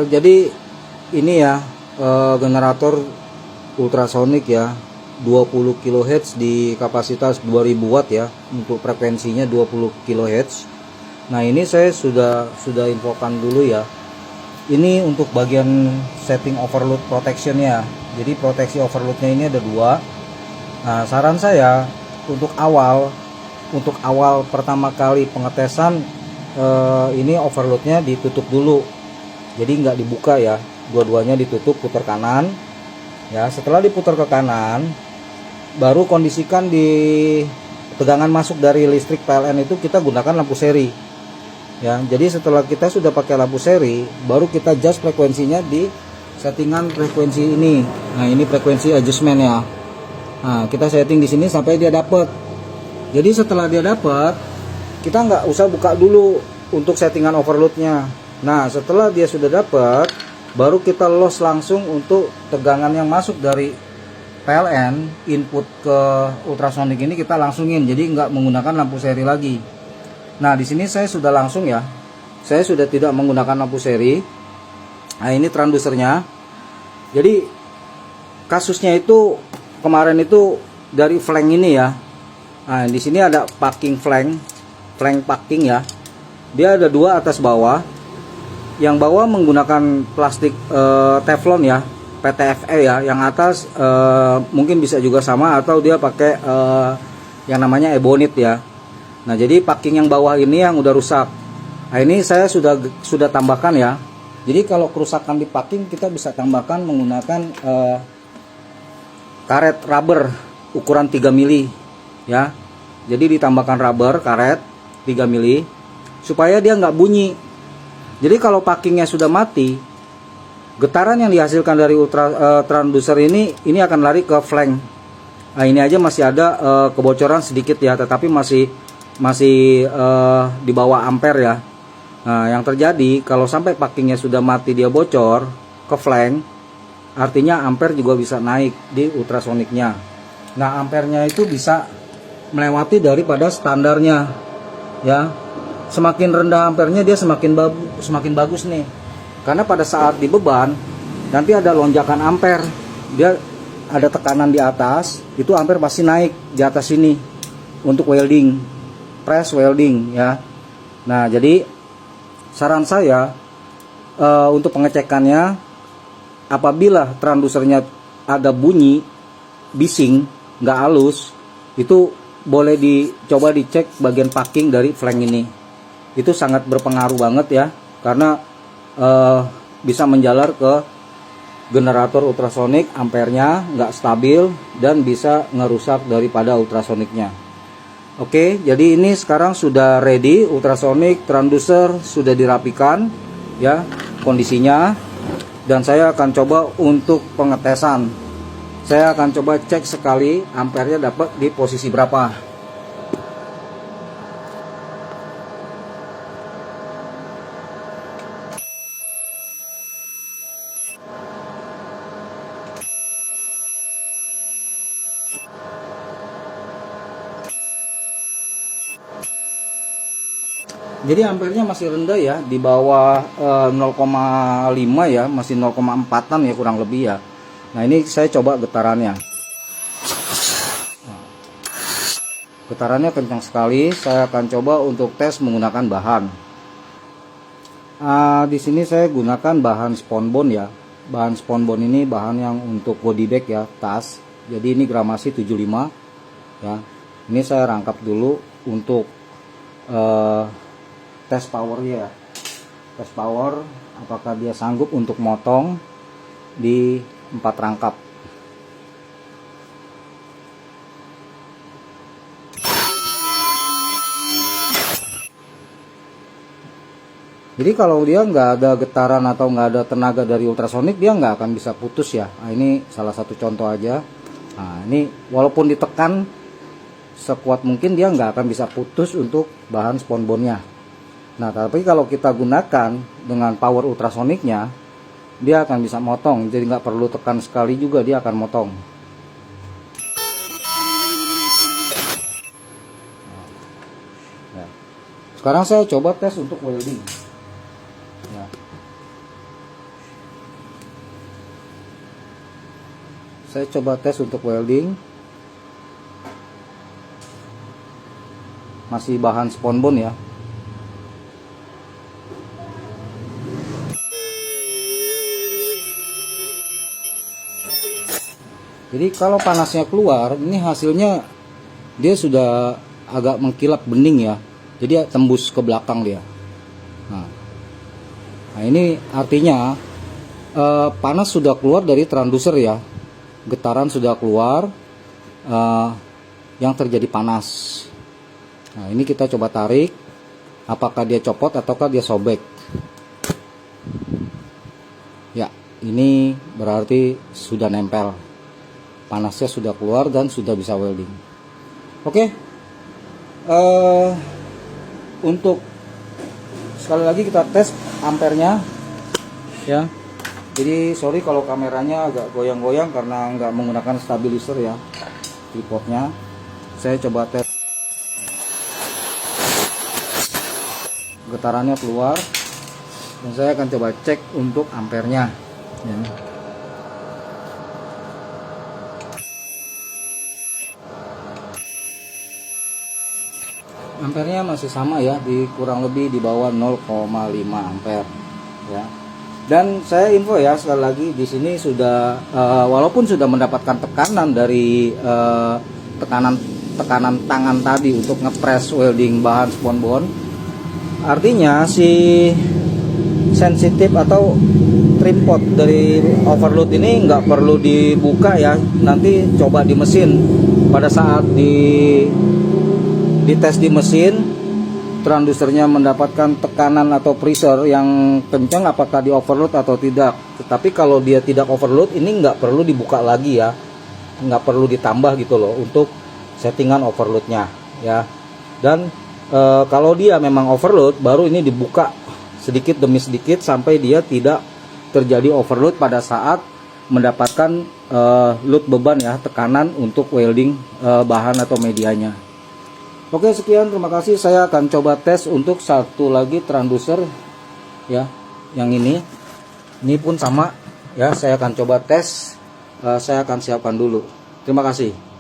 Jadi ini ya generator ultrasonik ya, 20 kHz di kapasitas 2000 watt ya, untuk frekuensinya 20 kHz. Nah, ini saya sudah infokan dulu ya. Ini untuk bagian setting overload protection ya. Jadi proteksi overloadnya ini ada dua. Nah, saran saya untuk awal pertama kali pengetesan, ini overloadnya ditutup dulu. Jadi nggak dibuka ya, dua-duanya ditutup, putar kanan ya. Setelah diputar ke kanan, baru kondisikan di tegangan masuk dari listrik PLN itu kita gunakan lampu seri ya. Jadi setelah kita sudah pakai lampu seri, baru kita adjust frekuensinya di settingan frekuensi ini. Nah, ini frekuensi adjustment ya. Nah, kita setting di sini sampai dia dapat. Jadi setelah dia dapat, kita nggak usah buka dulu untuk settingan overloadnya. Nah, setelah dia sudah dapat, baru kita los langsung untuk tegangan yang masuk dari PLN input ke ultrasonik ini, kita langsungin. Jadi nggak menggunakan lampu seri lagi. Nah, di sini saya sudah langsung ya. Saya sudah tidak menggunakan lampu seri. Nah, ini transducernya. Jadi kasusnya itu kemarin itu dari flank ini ya. Nah, di sini ada packing flank packing ya. Dia ada dua atas bawah. Yang bawah menggunakan plastik teflon ya, PTFE ya. Yang atas mungkin bisa juga sama, atau dia pakai yang namanya ebonit ya. Nah, jadi packing yang bawah ini yang udah rusak. Nah, ini saya sudah tambahkan ya. Jadi kalau kerusakan di packing, kita bisa tambahkan menggunakan karet rubber ukuran 3 mili ya. Jadi ditambahkan rubber karet 3 mili supaya dia nggak bunyi. Jadi kalau packingnya sudah mati, getaran yang dihasilkan dari transducer ini akan lari ke flank. Nah, ini aja masih ada kebocoran sedikit ya, tetapi masih di bawah ampere ya. Nah, yang terjadi kalau sampai packingnya sudah mati, dia bocor ke flank, artinya ampere juga bisa naik di ultrasoniknya. Nah, ampernya itu bisa melewati daripada standarnya ya. Semakin rendah ampernya dia semakin bagus nih. Karena pada saat dibeban nanti ada lonjakan ampere. Dia ada tekanan di atas, itu ampere pasti naik di atas sini untuk welding, press welding ya. Nah, jadi saran saya untuk pengecekannya, apabila transducernya ada bunyi bising, nggak halus, itu boleh dicoba dicek bagian packing dari flank ini. Itu sangat berpengaruh banget ya, karena bisa menjalar ke generator ultrasonik, ampernya nggak stabil dan bisa ngerusak daripada ultrasoniknya. Oke, jadi ini sekarang sudah ready, ultrasonik transducer sudah dirapikan ya kondisinya, dan saya akan coba untuk pengetesan. Saya akan coba cek sekali ampernya dapat di posisi berapa. Jadi ampernya masih rendah ya, di bawah 0,5 ya, masih 0,4an ya kurang lebih ya. Nah, ini saya coba getarannya. Getarannya kencang sekali. Saya akan coba untuk tes menggunakan bahan. Di sini saya gunakan bahan spunbond ya. Bahan spunbond ini bahan yang untuk body bag ya, tas. Jadi ini gramasi 75 ya. Ini saya rangkap dulu untuk tes powernya ya. Tes power apakah dia sanggup untuk motong di 4 rangkap. Jadi kalau dia nggak ada getaran atau nggak ada tenaga dari ultrasonik, dia nggak akan bisa putus ya. Nah, ini salah satu contoh aja. Nah, ini walaupun ditekan sekuat mungkin, dia nggak akan bisa putus untuk bahan spunbondnya. Nah, tapi kalau kita gunakan dengan power ultrasoniknya, dia akan bisa motong. Jadi nggak perlu tekan sekali juga, dia akan motong. Nah, sekarang saya coba tes untuk welding. Ya. Saya coba tes untuk welding. Masih bahan spunbond ya. Jadi kalau panasnya keluar, ini hasilnya dia sudah agak mengkilap bening ya. Jadi tembus ke belakang dia. Nah ini artinya panas sudah keluar dari transducer ya. Getaran sudah keluar, yang terjadi panas. Nah ini kita coba tarik, apakah dia copot ataukah dia sobek. Ya, ini berarti sudah nempel. Panasnya sudah keluar dan sudah bisa welding. Oke, untuk sekali lagi kita tes ampernya ya. Jadi sorry kalau kameranya agak goyang-goyang karena nggak menggunakan stabilizer ya, tripodnya. Saya coba tes, getarannya keluar, dan saya akan coba cek untuk ampernya ya. Ampernya masih sama ya, di kurang lebih di bawah 0,5 ampere ya. Dan saya info ya sekali lagi, di sini sudah walaupun sudah mendapatkan tekanan dari tekanan tangan tadi untuk ngepres welding bahan spunbond, artinya si sensitif atau trim pot dari overload ini nggak perlu dibuka ya. Nanti coba di mesin, pada saat dites di mesin, transducernya mendapatkan tekanan atau pressure yang kencang, apakah di overload atau tidak. Tetapi kalau dia tidak overload, ini nggak perlu dibuka lagi ya, nggak perlu ditambah gitu loh untuk settingan overloadnya ya. Dan kalau dia memang overload, baru ini dibuka sedikit demi sedikit sampai dia tidak terjadi overload pada saat mendapatkan load beban ya, tekanan untuk welding bahan atau medianya. Oke, sekian, terima kasih. Saya akan coba tes untuk satu lagi transducer ya, yang ini pun sama ya. Saya akan coba tes, saya akan siapkan dulu. Terima kasih.